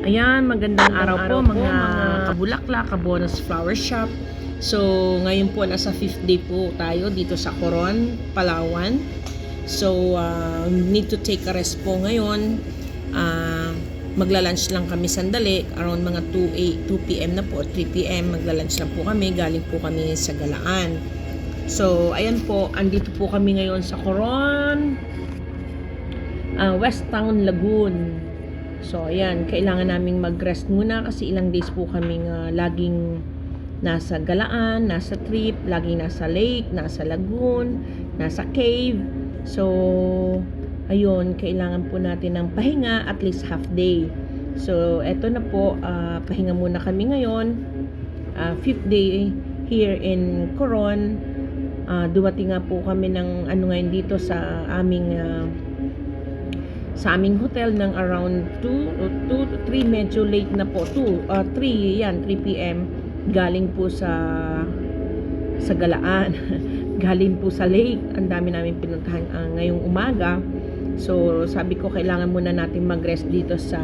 Ayan, magandang araw po mga kabulaklak, kabonus flower shop. So, ngayon po nasa 5th day po tayo dito sa Coron, Palawan. So, need to take a rest po ngayon. Magla-lunch lang kami sandali, around mga 2 p.m. na po, 3 p.m. Magla-lunch lang po kami, galing po kami sa Galaan. So, ayan po, andito po kami ngayon sa Coron, West Town, Lagoon. So, ayan, kailangan naming mag-rest muna kasi ilang days po kaming laging nasa Galaan, nasa trip, laging nasa lake, nasa lagoon, nasa cave. So, ayun, kailangan po natin ng pahinga at least half day. So, eto na po, pahinga muna kami ngayon. 5th day here in Coron. Dumating nga po kami ng ngayon dito sa aming hotel ng around 2 to 3, medyo late na po, 3 p.m. galing po sa Galaan. Galing po sa lake, ang dami namin pinuntahan ngayong umaga. So sabi ko kailangan muna natin mag-rest dito sa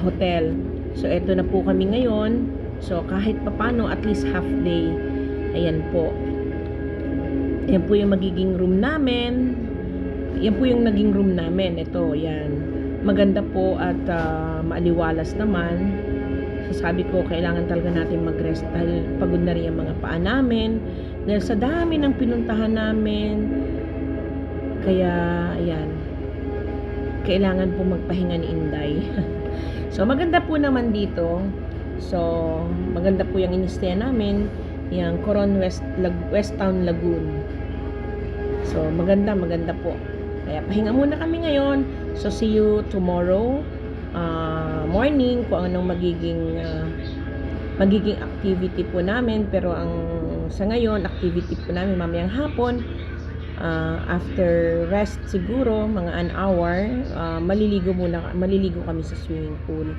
hotel. So eto na po kami ngayon. So kahit papano at least half day. Ayan po. Ayan po yung magiging room namin. Yan po yung naging room namin. Ito, yan. Maganda po at maaliwalas naman. So sabi ko, kailangan talaga natin mag-rest dahil pagod na rin ang mga paa namin. Dahil sa dami ng pinuntahan namin. Kaya, ayan. Kailangan po magpahinga ni Inday. So maganda po naman dito. So, maganda po yung in-stay namin. Yung Coron West Town Lagoon. So, maganda po. Kaya pahinga muna kami ngayon. So, see you tomorrow morning kung anong magiging activity po namin. Pero sa ngayon, activity po namin mamayang hapon. After rest siguro, mga an hour, maliligo kami sa swimming pool.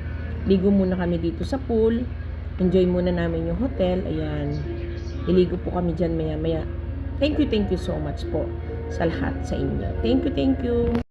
Ligo muna kami dito sa pool. Enjoy muna namin yung hotel. Ayan. Iligo po kami dyan maya-maya. Thank you so much po sa lahat sa inyo. Thank you.